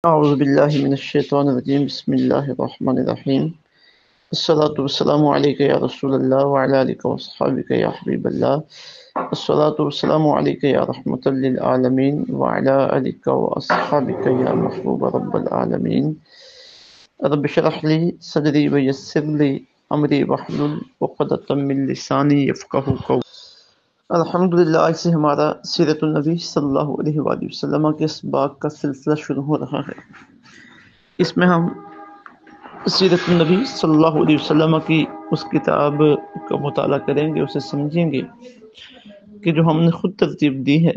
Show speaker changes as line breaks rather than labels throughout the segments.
اعوذ باللہ من الشیطان الرجیم بسم اللہ الرحمن الرحیم الصلاۃ والسلام علیک یا رسول اللہ وعلی آلک واصحابک یا حبیب اللہ الصلاۃ والسلام علیک یا رحمۃ للعالمین وعلی آلک واصحابک یا محبوب رب العالمین رب اشرح لی صدری ویسر لی امری واحلل عقدۃ من لسانی یفقہوا قولی۔ الحمدللہ آج سے ہمارا سیرت النبی صلی اللہ علیہ وآلہ وسلم کے اسباق کا سلسلہ شروع ہو رہا ہے۔ اس میں ہم سیرت النبی صلی اللہ علیہ وسلم کی اس کتاب کا مطالعہ کریں گے، اسے سمجھیں گے کہ جو ہم نے خود ترتیب دی ہے،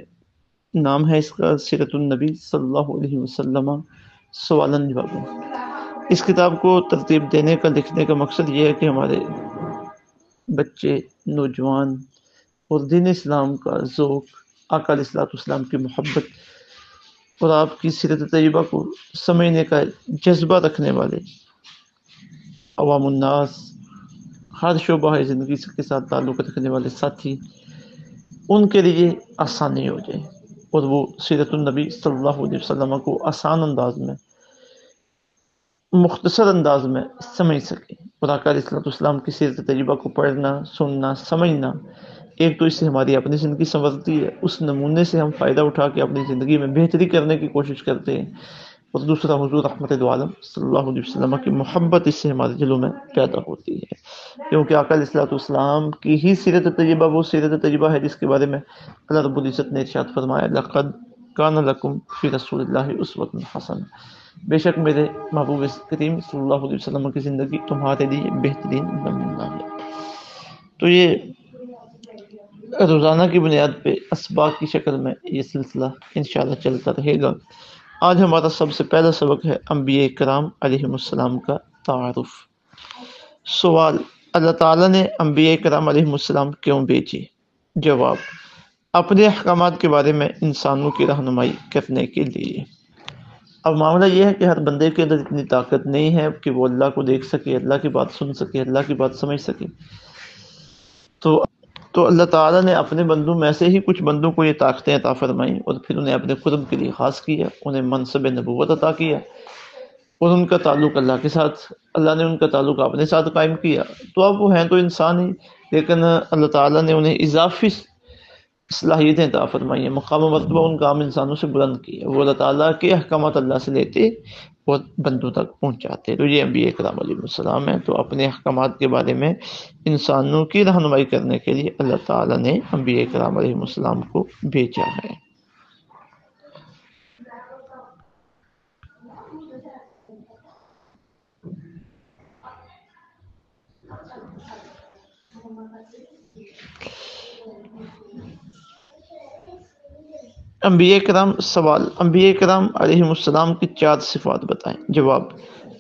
نام ہے اس کا سیرت النبی صلی اللہ علیہ وسلم سوالاً جواباً۔ اس کتاب کو ترتیب دینے کا لکھنے کا مقصد یہ ہے کہ ہمارے بچے، نوجوان اور دین اسلام کا ذوق، آقا علیہ الصلوۃ والسلام کی محبت اور آپ کی سیرت طیبہ کو سمجھنے کا جذبہ رکھنے والے عوام الناس، ہر شعبہ زندگی کے ساتھ تعلق رکھنے والے ساتھی، ان کے لیے آسانی ہو جائے اور وہ سیرت النبی صلی اللہ علیہ وسلم کو آسان انداز میں، مختصر انداز میں سمجھ سکیں۔ اور آقا علیہ الصلوۃ والسلام کی سیرت طیبہ کو پڑھنا، سننا، سمجھنا، ایک تو اس سے ہماری اپنی زندگی سنورتی ہے، اس نمونے سے ہم فائدہ اٹھا کے اپنی زندگی میں بہتری کرنے کی کوشش کرتے ہیں، اور دوسرا حضور رحمت عالم صلی اللہ علیہ وسلم کی محبت اس سے ہمارے دلوں میں پیدا ہوتی ہے، کیونکہ آقا علیہ الصلوۃ والسلام کی ہی سیرت طیبہ وہ سیرت طیبہ ہے جس کے بارے میں اللہ رب العزت نے ارشاد فرمایا، لقد کان لکم فی رسول اللہ اسوۃ حسنہ، بے شک میرے محبوب کریم صلی اللہ علیہ وسلم کی زندگی تمہارے لیے بہترین نمونہ ہے۔ تو یہ روزانہ کی بنیاد پہ اسباق کی شکل میں یہ سلسلہ انشاءاللہ چلتا رہے گا۔ آج ہمارا سب سے پہلا سبق ہے انبیاء کرام علیہم السلام کا تعارف۔ سوال: اللہ تعالیٰ نے انبیاء کرام علیہم السلام کیوں بھیجے؟ جواب: اپنے احکامات کے بارے میں انسانوں کی رہنمائی کرنے کے لیے۔ اب معاملہ یہ ہے کہ ہر بندے کے اندر اتنی طاقت نہیں ہے کہ وہ اللہ کو دیکھ سکے، اللہ کی بات سن سکے، اللہ کی بات سمجھ سکے۔ تو اللہ تعالیٰ نے اپنے بندوں میں سے ہی کچھ بندوں کو یہ طاقتیں عطا فرمائیں اور پھر انہیں اپنے قرب کے لیے خاص کیا، انہیں منصب نبوت عطا کیا اور ان کا تعلق اللہ کے ساتھ، اللہ نے ان کا تعلق اپنے ساتھ قائم کیا۔ تو اب وہ ہیں تو انسان ہی، لیکن اللہ تعالیٰ نے انہیں اضافی صلاحیتیں عطا فرمائی ہیں، مقام و مرتبہ ان کا عام انسانوں سے بلند کیا۔ وہ اللہ تعالیٰ کے احکامات اللہ سے لیتے اور بندوں تک پہنچاتے۔ تو یہ انبیاء کرام علیہ السلام ہیں۔ تو اپنے احکامات کے بارے میں انسانوں کی رہنمائی کرنے کے لیے اللہ تعالیٰ نے انبیاء کرام علیہ السلام کو بھیجا ہے۔ انبیاء کرام سوال: انبیاء کرام علیہ السلام کی 4 صفات بتائیں۔ جواب: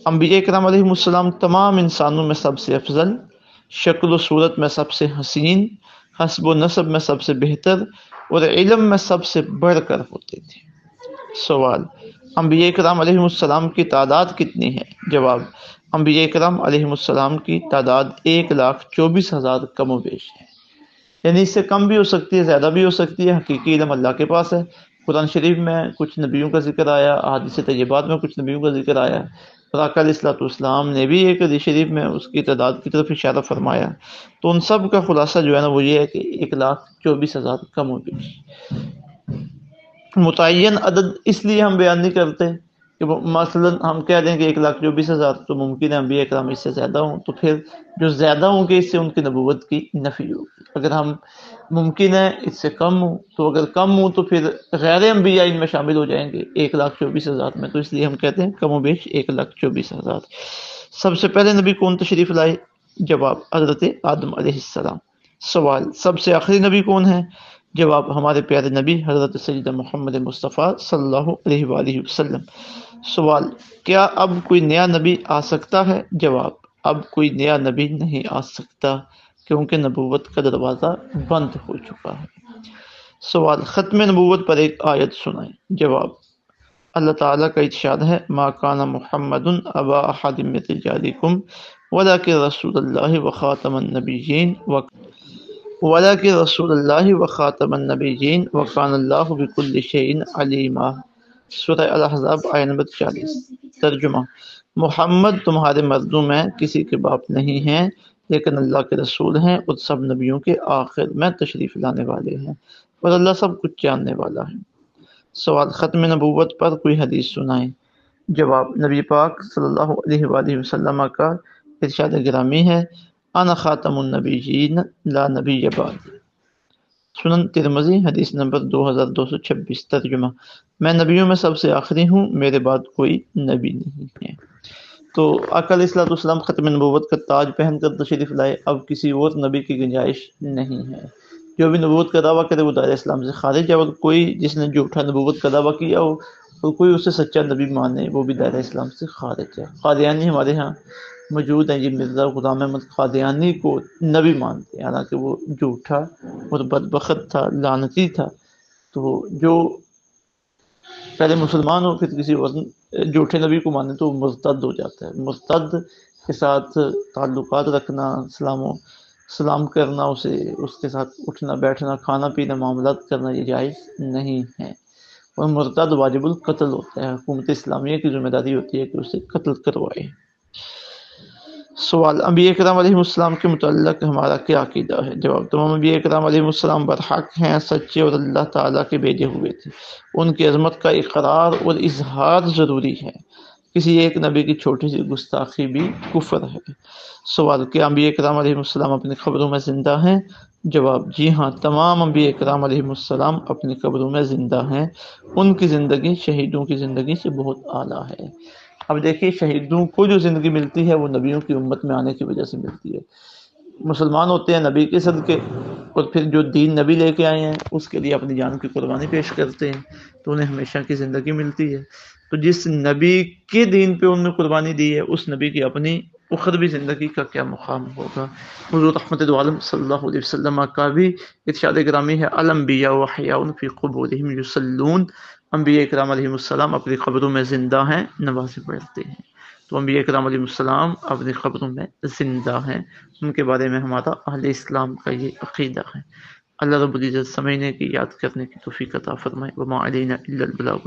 انبیاء کرام علیہ السلام تمام انسانوں میں سب سے افضل، شکل و صورت میں سب سے حسین، حسب و نسب میں سب سے بہتر اور علم میں سب سے بڑھ کر ہوتے تھے۔ سوال: انبیاء کرام علیہ السلام کی تعداد کتنی ہے؟ جواب: انبیاء کرام علیہ السلام کی تعداد 1,24,000 کم و بیش ہے، یعنی اس سے کم بھی ہو سکتی ہے، زیادہ بھی ہو سکتی ہے، حقیقی علم اللہ کے پاس ہے۔ قرآن شریف میں کچھ نبیوں کا ذکر آیا، احادیث طیبات میں کچھ نبیوں کا ذکر آیا، اور آقا علیہ الصلوۃ والسلام نے بھی ایک حدیث شریف میں اس کی تعداد کی طرف اشارہ فرمایا۔ تو ان سب کا خلاصہ جو ہے نا وہ یہ ہے کہ 1,24,000 کم و بیش۔ متعین عدد اس لیے ہم بیان نہیں کرتے کہ مثلا ہم کہہ دیں کہ 1,24,000، تو ممکن ہے انبیاء کرام اس سے زیادہ ہوں، تو پھر جو زیادہ ہوں گے اس سے ان کی نبوت کی نفی ہوگی۔ اگر ہم ممکن ہے اس سے کم ہوں، تو اگر کم ہوں تو پھر غیر انبیاء ان میں شامل ہو جائیں گے 1,24,000 میں، تو اس لیے ہم کہتے ہیں کم و بیش 1,24,000۔ سب سے پہلے نبی کون تشریف لائے؟ جواب: حضرت آدم علیہ السلام۔ سوال: سب سے آخری نبی کون ہے؟ جواب: ہمارے پیارے نبی حضرت سیدنا محمد مصطفیٰ صلی اللہ علیہ وآلہ وسلم۔ سوال: کیا اب کوئی نیا نبی آ سکتا ہے؟ جواب: اب کوئی نیا نبی نہیں آ سکتا، کیونکہ نبوت کا دروازہ بند ہو چکا ہے۔ سوال: ختم نبوت پر ایک آیت سنائیں۔ جواب: اللہ تعالیٰ کا ارشاد ہے، ما کان محمد ابا احد من رجالکم ولکن رسول اللہ وخاتم النبیین وکان اللہ بکل شیء علیما۔ سورہ الاحزاب آیت نمبر 40۔ ترجمہ: محمد تمہارے مردوں میں کسی کے باپ نہیں ہیں، لیکن اللہ کے رسول ہیں اور سب نبیوں کے آخر میں تشریف لانے والے ہیں، اور اللہ سب کچھ جاننے والا ہے۔ سوال: ختم نبوت پر کوئی حدیث سنائیں۔ جواب: نبی پاک صلی اللہ علیہ وآلہ وسلم کا ارشاد گرامی ہے: انا خاتم النبیین لا نبی بعد۔ سنن ترمذی حدیث نمبر 2226۔ ترجمہ: میں نبیوں میں سب سے آخری ہوں، میرے بعد کوئی نبی نہیں ہے۔ تو آقا علیہ الصلوۃ والسلام ختم نبوت کا تاج پہن کر تشریف لائے، اب کسی اور نبی کی گنجائش نہیں ہے۔ جو بھی نبوت کا دعویٰ کرے وہ دائرہ اسلام سے خارج ہے، اور کوئی جس نے جھوٹا نبوت کا دعویٰ کیا ہو اور کوئی اسے سچا نبی مانے وہ بھی دائرہ اسلام سے خارج ہے۔ قادیانی ہمارے ہاں موجود ہیں، یہ مرزا غلام احمد قادیانی کو نبی مانتے ہیں، حالانکہ وہ جھوٹا اور بدبخت تھا، لعنتی تھا۔ تو جو پہلے مسلمان ہو پھر کسی اور جھوٹے نبی کو مانے تو مرتد ہو جاتا ہے۔ مرتد کے ساتھ تعلقات رکھنا، سلام کرنا، اس کے ساتھ اٹھنا بیٹھنا، کھانا پینا، معاملات کرنا یہ جائز نہیں ہے، اور مرتد واجب القتل ہوتا ہے۔ حکومت اسلامیہ کی ذمہ داری ہوتی ہے کہ اسے قتل کروائے۔ سوال: انبیاء کرام علیہ السلام کے متعلق ہمارا کیا عقیدہ ہے؟ جواب: تمام انبیاء کرام علیہ السلام برحق ہیں، سچے اور اللہ تعالیٰ کے بھیجے ہوئے تھے۔ ان کی عظمت کا اقرار اور اظہار ضروری ہے۔ کسی ایک نبی کی چھوٹی سی گستاخی بھی کفر ہے۔ سوال: کیا انبیاء کرام علیہ السلام اپنی قبروں میں زندہ ہیں؟ جواب: جی ہاں، تمام انبیاء کرام علیہ السلام اپنی قبروں میں زندہ ہیں۔ ان کی زندگی شہیدوں کی زندگی سے بہت اعلیٰ ہے۔ اب دیکھیے، شہیدوں کو جو زندگی ملتی ہے وہ نبیوں کی امت میں آنے کی وجہ سے ملتی ہے۔ مسلمان ہوتے ہیں نبی کے صدقے، اور پھر جو دین نبی لے کے آئے ہیں اس کے لیے اپنی جان کی قربانی پیش کرتے ہیں تو انہیں ہمیشہ کی زندگی ملتی ہے۔ تو جس نبی کے دین پہ انہوں نے قربانی دی ہے اس نبی کی اپنی اخروی زندگی کا کیا مقام ہوگا۔ حضور رحمت عالم صلی اللہ علیہ وسلم کا بھی ارشاد گرامی ہے: الانبیاء احیاء فی قبورہم یصلون۔ انبیاء کرام علیہ السلام اپنی قبروں میں زندہ ہیں، نمازیں پڑھتے ہیں۔ تو انبیاء کرام علیہ السلام اپنی قبروں میں زندہ ہیں، ان کے بارے میں ہمارا اہل اسلام کا یہ عقیدہ ہے۔ اللہ رب العزت سمجھنے کی، یاد کرنے کی توفیق عطا فرمائے۔ وما علینا الا البلاغ۔